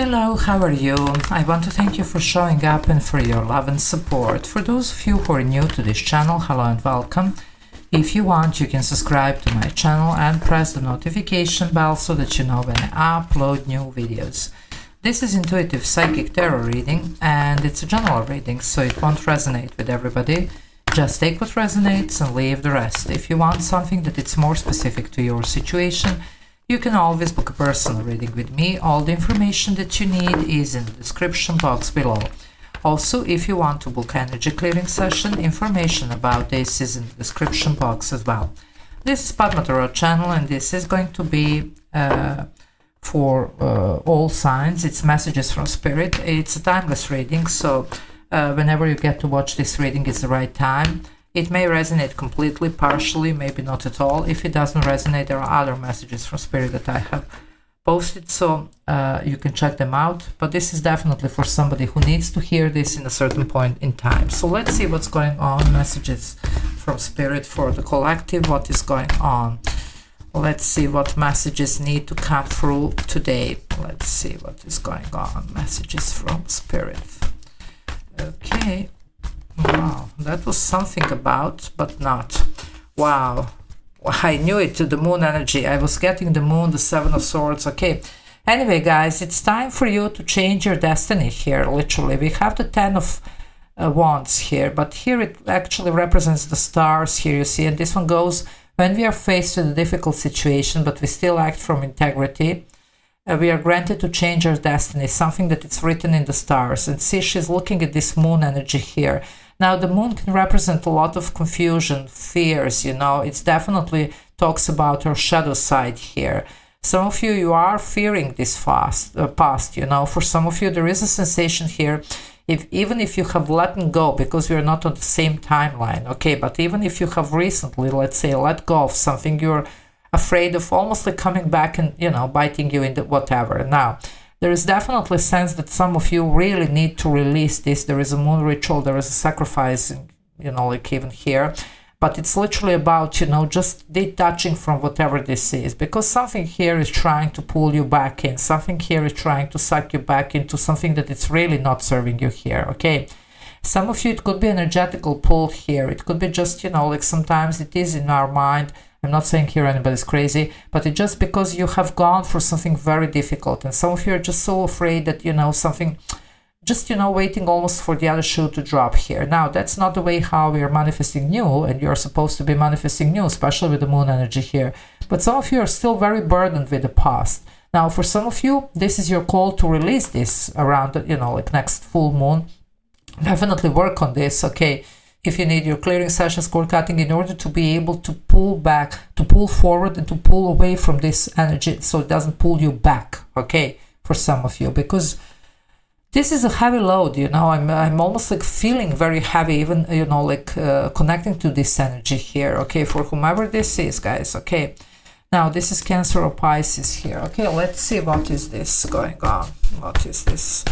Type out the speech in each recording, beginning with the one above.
Hello, how are you? I want to thank you for showing up and for your love and support. For those of you who are new to this channel, hello and welcome. If you want, you can subscribe to my channel and press the notification bell so that you know when I upload new videos. This is intuitive psychic tarot reading and it's a general reading, so it won't resonate with everybody. Just take what resonates and leave the rest. If you want something that it's more specific to your situation, you can always book a personal reading with me. All the information that you need is in the description box below. Also, if you want to book an energy clearing session, information about this is in the description box as well. This is Padma Tarot channel and this is going to be for all signs. It's messages from spirit. It's a timeless reading, so whenever you get to watch this reading is the right time. It may resonate completely, partially, maybe not at all. If it doesn't resonate, there are other messages from spirit that I have posted, so you can check them out. But this is definitely for somebody who needs to hear this in a certain point in time. So let's see what's going on. Messages from spirit for the collective. What is going on? Let's see what messages need to come through today. Let's see what is going on. Messages from spirit. Okay. Wow, that was something about, but not. Wow, I knew it, to the moon energy. I was getting the moon, the Seven of Swords. Okay, anyway, guys, it's time for you to change your destiny here, literally. We have the Ten of Wands here, but here it actually represents the stars here, you see. And this one goes, when we are faced with a difficult situation, but we still act from integrity, we are granted to change our destiny, something that it's written in the stars. And see, she's looking at this moon energy here. Now, the moon can represent a lot of confusion, fears, you know. It definitely talks about our shadow side here. Some of you, you are fearing this past, you know. For some of you, there is a sensation here, even if you have let go, because we are not on the same timeline, okay? But even if you have recently, let's say, let go of something, you're afraid of almost like coming back and, you know, biting you in the whatever. Now, there is definitely a sense that some of you really need to release this. There is a moon ritual, there is a sacrifice, you know, like even here. But it's literally about, you know, just detaching from whatever this is. Because something here is trying to pull you back in. Something here is trying to suck you back into something that it's really not serving you here, okay? Some of you, it could be an energetical pull here. It could be just, you know, like sometimes it is in our mind. I'm not saying here anybody's crazy, but it's just because you have gone for something very difficult. And some of you are just so afraid that, you know, something, just, you know, waiting almost for the other shoe to drop here. Now, that's not the way how we are manifesting new, and you're supposed to be manifesting new, especially with the moon energy here. But some of you are still very burdened with the past. Now, for some of you, this is your call to release this around, you know, like next full moon. Definitely work on this, okay? If you need your clearing sessions, cord cutting, in order to be able to pull back, to pull forward and to pull away from this energy so it doesn't pull you back, okay, for some of you, because this is a heavy load, you know. I'm almost like feeling very heavy, even, you know, like connecting to this energy here, okay, for whomever this is, guys, okay. Now, this is Cancer or Pisces here, okay. Let's see what is this going on. What is this?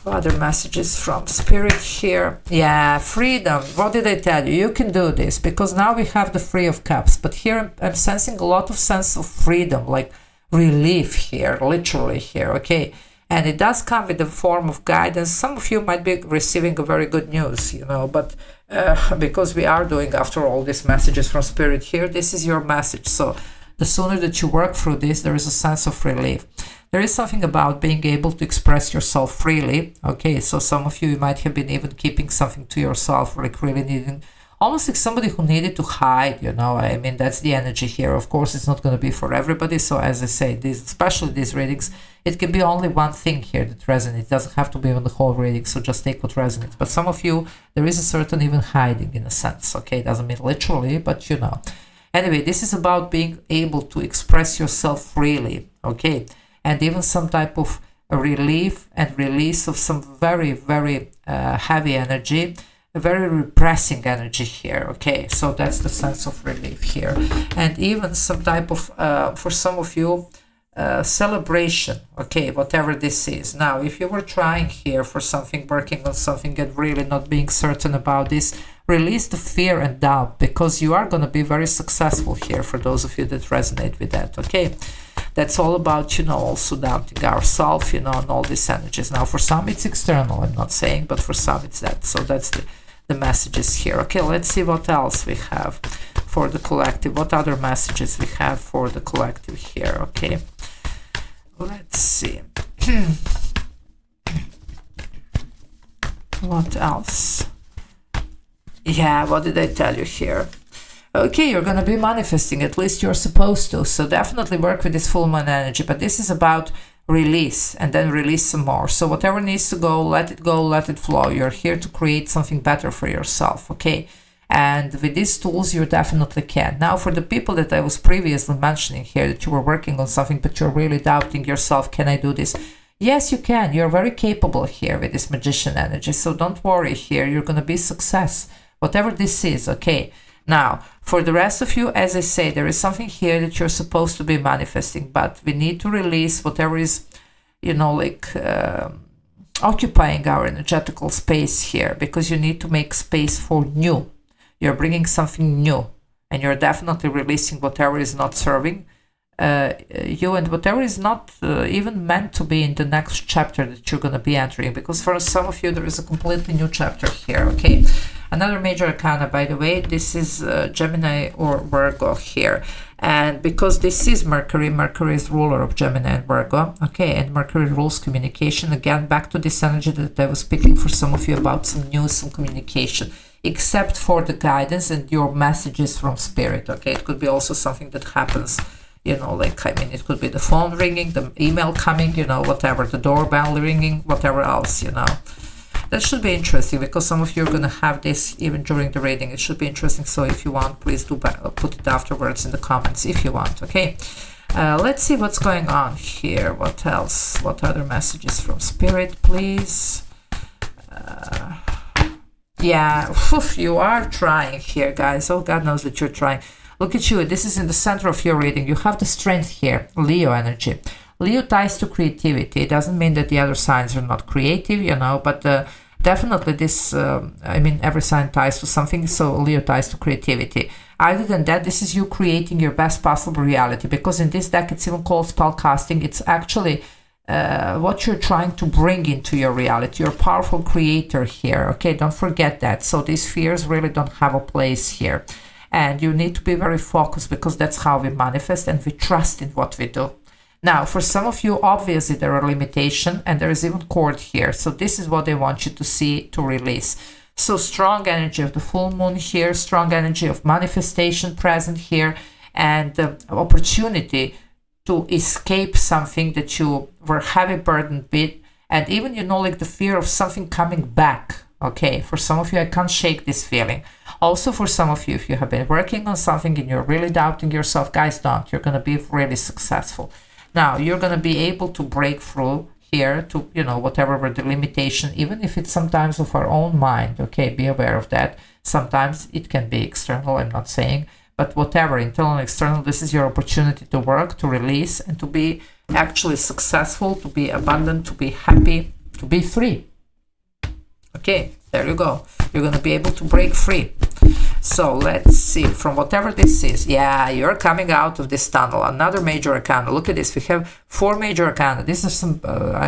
Other messages from spirit here. Yeah, freedom. What did I tell you? You can do this, because now we have the Three of Cups, but here I'm sensing a lot of sense of freedom, like relief here, literally here, okay? And it does come with a form of guidance. Some of you might be receiving a very good news, you know, but because we are doing, after all, these messages from spirit here, this is your message. So the sooner that you work through this, there is a sense of relief. There is something about being able to express yourself freely, okay? So some of you might have been even keeping something to yourself, like really needing, almost like somebody who needed to hide, you know? I mean, that's the energy here. Of course, it's not going to be for everybody. So as I say, especially these readings, it can be only one thing here that resonates. It doesn't have to be on the whole reading, so just take what resonates. But some of you, there is a certain even hiding in a sense, okay? It doesn't mean literally, but you know. Anyway, this is about being able to express yourself freely, okay? And even some type of relief and release of some very, very heavy energy, a very repressing energy here, okay? So that's the sense of relief here. And even some type of, for some of you, celebration, okay, whatever this is. Now, if you were trying here for something, working on something and really not being certain about this, release the fear and doubt, because you are going to be very successful here, for those of you that resonate with that, okay? That's all about, you know, also doubting ourselves, you know, and all these energies. Now, for some, it's external, I'm not saying, but for some, it's that. So that's the messages here. Okay, let's see what else we have for the collective. What other messages we have for the collective here? Okay, let's see. What else? Yeah, what did I tell you here? Okay, you're going to be manifesting, at least you're supposed to. So definitely work with this full moon energy, but this is about release and then release some more. So whatever needs to go, let it flow. You're here to create something better for yourself, okay? And with these tools, you definitely can. Now, for the people that I was previously mentioning here, that you were working on something, but you're really doubting yourself, can I do this? Yes, you can. You're very capable here with this magician energy. So don't worry here. You're going to be success, whatever this is, okay? Now, for the rest of you, as I say, there is something here that you're supposed to be manifesting, but we need to release whatever is, you know, like occupying our energetical space here, because you need to make space for new. You're bringing something new, and you're definitely releasing whatever is not serving you and whatever is not even meant to be in the next chapter that you're going to be entering, because for some of you, there is a completely new chapter here, okay? Another major arcana, by the way, this is Gemini or Virgo here. And because this is Mercury, Mercury is ruler of Gemini and Virgo, okay? And Mercury rules communication. Again, back to this energy that I was speaking for some of you about some news, some communication, except for the guidance and your messages from spirit, okay? It could be also something that happens, you know, like, I mean, it could be the phone ringing, the email coming, you know, whatever, the doorbell ringing, whatever else, you know. That should be interesting, because some of you are going to have this even during the reading. It should be interesting. So if you want, please do put it afterwards in the comments if you want, okay? Let's see what's going on here. What else? What other messages from spirit, please? Yeah, you are trying here, guys. Oh, God knows that you're trying. Look at you. This is in the center of your reading. You have the strength here, Leo energy. Leo ties to creativity. It doesn't mean that the other signs are not creative, you know, but definitely this, I mean, every sign ties to something, so Leo ties to creativity. Other than that, this is you creating your best possible reality, because in this deck, it's even called spell casting. It's actually what you're trying to bring into your reality. You're a powerful creator here, okay? Don't forget that. So these fears really don't have a place here. And you need to be very focused, because that's how we manifest, and we trust in what we do. Now, for some of you, obviously there are limitations, and there is even cord here. So this is what they want you to see, to release. So strong energy of the full moon here, strong energy of manifestation present here, and the opportunity to escape something that you were heavy burdened with, and even, you know, like the fear of something coming back. Okay, for some of you, I can't shake this feeling. Also, for some of you, if you have been working on something and you're really doubting yourself, guys, don't. You're going to be really successful. Now, you're going to be able to break through here to, you know, whatever were the limitation, even if it's sometimes of our own mind, okay? Be aware of that. Sometimes it can be external, I'm not saying, but whatever, internal and external, this is your opportunity to work, to release, and to be actually successful, to be abundant, to be happy, to be free. Okay, there you go. You're going to be able to break free. So let's see, from whatever this is, yeah, you're coming out of this tunnel. Another major arcana. Look at this. We have 4 major arcana. This is some,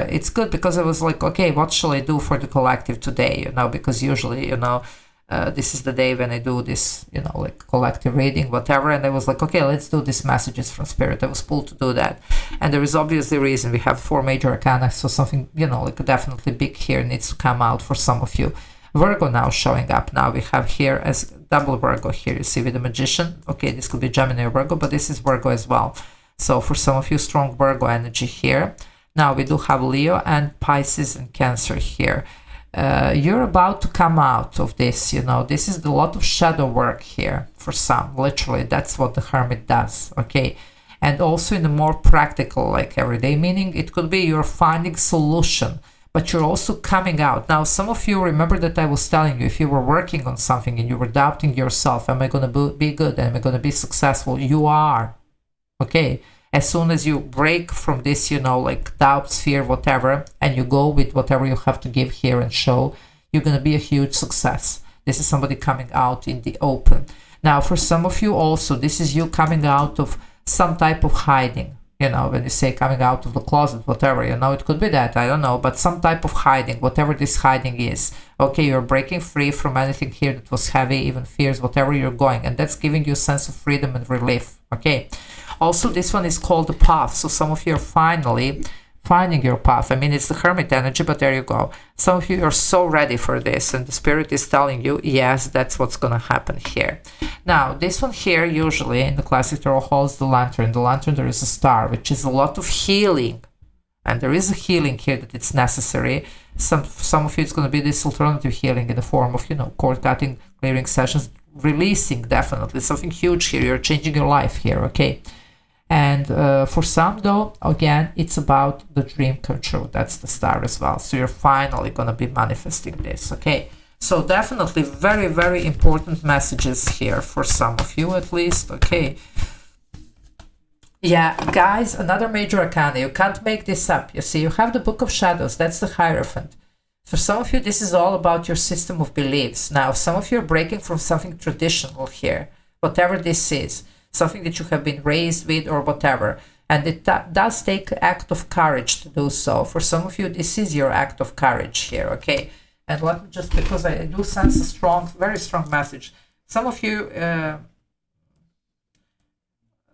it's good, because I was like, okay, what shall I do for the collective today? You know, because usually, you know, this is the day when I do this, you know, like collective reading, whatever. And I was like, okay, let's do these messages from spirit. I was pulled to do that. And there is obviously a reason. We have 4 major arcana. So something, you know, like definitely big here needs to come out for some of you. Virgo now showing up. Now we have here as double Virgo here. You see with the magician. Okay, this could be Gemini or Virgo, but this is Virgo as well. So for some of you, strong Virgo energy here. Now we do have Leo and Pisces and Cancer here. You're about to come out of this, you know. This is a lot of shadow work here for some. Literally, that's what the Hermit does, okay? And also in a more practical, like everyday meaning, it could be you're finding solution, but you're also coming out. Now, some of you remember that I was telling you, if you were working on something and you were doubting yourself, am I going to be good? Am I going to be successful? You are, okay? As soon as you break from this, you know, like doubts, fear, whatever, and you go with whatever you have to give here and show, you're going to be a huge success. This is somebody coming out in the open. Now, for some of you also, this is you coming out of some type of hiding. You know, when you say coming out of the closet, whatever, you know, it could be that, I don't know, but some type of hiding, whatever this hiding is. Okay, you're breaking free from anything here that was heavy, even fears, whatever you're going, and that's giving you a sense of freedom and relief. Okay, also this one is called the path, so some of you are finally finding your path. I mean, it's the Hermit energy, but there you go. Some of you are so ready for this, and the Spirit is telling you, yes, that's what's going to happen here. Now, this one here, usually in the classic tarot holds the lantern. The lantern, there is a star, which is a lot of healing. And there is a healing here that it's necessary. Some of you, it's going to be this alternative healing in the form of, you know, cord cutting, clearing sessions, releasing, definitely. Something huge here. You're changing your life here, okay? And for some, though, again, it's about the dream come true. That's the star as well. So you're finally going to be manifesting this, okay? So definitely very, very important messages here for some of you at least, okay? Yeah, guys, another major arcana. You can't make this up. You see, you have the Book of Shadows. That's the Hierophant. For some of you, this is all about your system of beliefs. Now, some of you are breaking from something traditional here, whatever this is. Something that you have been raised with or whatever. And it does take act of courage to do so. For some of you, this is your act of courage here, okay? And let me just, because I do sense a strong, very strong message. Some of you,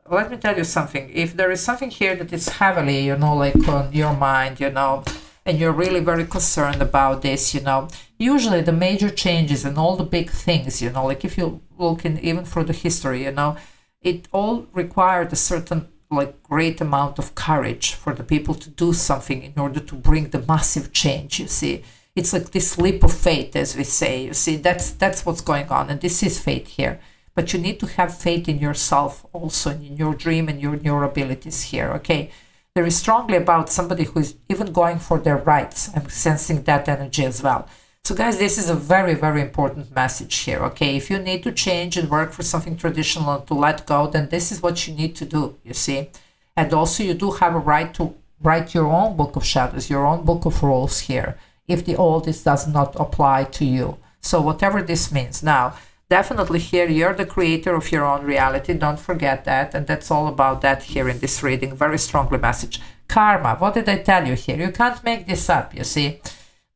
let me tell you something. If there is something here that is heavily, you know, like on your mind, you know, and you're really very concerned about this, you know, usually the major changes and all the big things, you know, like if you look in even for the history, you know, it all required a certain like great amount of courage for the people to do something in order to bring the massive change, you see. It's like this leap of faith, as we say, you see, that's what's going on, and this is faith here. But you need to have faith in yourself also, in your dream and your abilities here, okay? There is strongly about somebody who is even going for their rights. I'm sensing that energy as well. So guys, this is a very, very important message here, okay? If you need to change and work for something traditional and to let go, then this is what you need to do, you see? And also you do have a right to write your own Book of Shadows, your own book of rules here, if the old does not apply to you. So whatever this means. Now, definitely here, you're the creator of your own reality. Don't forget that. And that's all about that here in this reading. Very strongly message. Karma. What did I tell you here? You can't make this up, you see?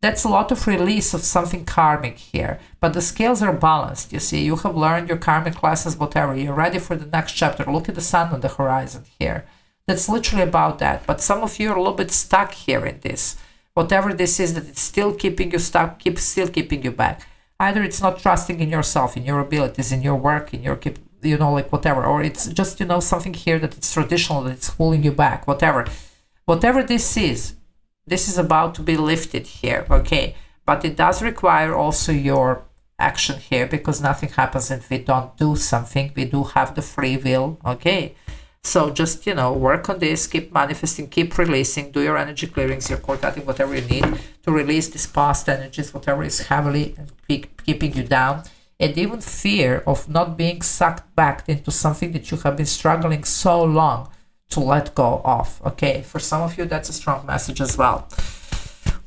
That's a lot of release of something karmic here. But the scales are balanced, you see. You have learned your karmic lessons, whatever. You're ready for the next chapter. Look at the sun on the horizon here. That's literally about that. But some of you are a little bit stuck here in this. Whatever this is, that it's still keeping you stuck, still keeping you back. Either it's not trusting in yourself, in your abilities, in your work, in your, you know, like whatever. Or it's just, you know, something here that it's traditional, that it's pulling you back, whatever. Whatever this is about to be lifted here, okay? But it does require also your action here, because nothing happens if we don't do something. We do have the free will, okay? So just, you know, work on this, keep manifesting, keep releasing, do your energy clearings, your cord cutting, whatever you need to release these past energies, whatever is heavily keeping you down, and even fear of not being sucked back into something that you have been struggling so long to let go of, okay? For some of you, that's a strong message as well.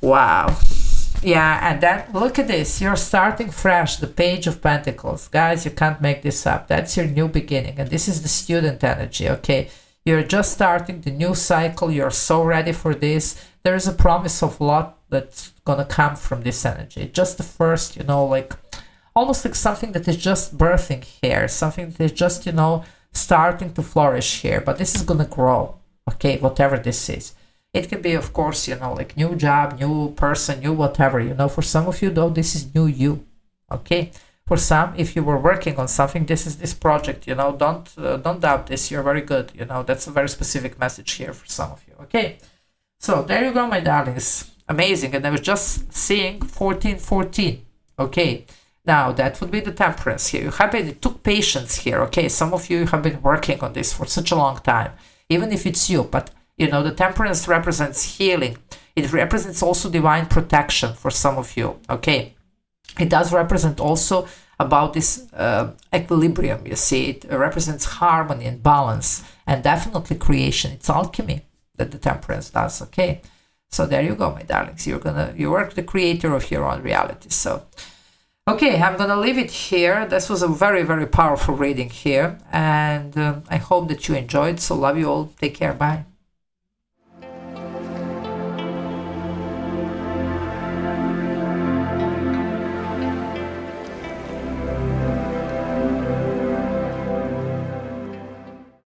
Wow. Yeah, and then look at this. You're starting fresh, the Page of Pentacles. Guys, you can't make this up. That's your new beginning. And this is the student energy, okay? You're just starting the new cycle. You're so ready for this. There is a promise of a lot that's going to come from this energy. Just the first, you know, like almost like something that is just birthing here. Something that is just, you know, starting to flourish here. But this is going to grow, okay? Whatever this is. It can be, of course, you know, like new job, new person, new whatever, you know. For some of you, though, this is new you, okay? For some, if you were working on something, this is this project, you know. Don't doubt this. You're very good, you know. That's a very specific message here for some of you, okay? So there you go, my darlings. Amazing. And I was just seeing 1414, okay? Now, that would be the Temperance here. It took patience here, okay? Some of you have been working on this for such a long time, even if it's you, but you know, the Temperance represents healing. It represents also divine protection for some of you, okay? It does represent also about this equilibrium, you see. It represents harmony and balance, and definitely creation. It's alchemy that the Temperance does, okay? So there you go, my darlings. You are the creator of your own reality. So, okay, I'm gonna leave it here. This was a very, very powerful reading here, and I hope that you enjoyed. So love you all. Take care. Bye.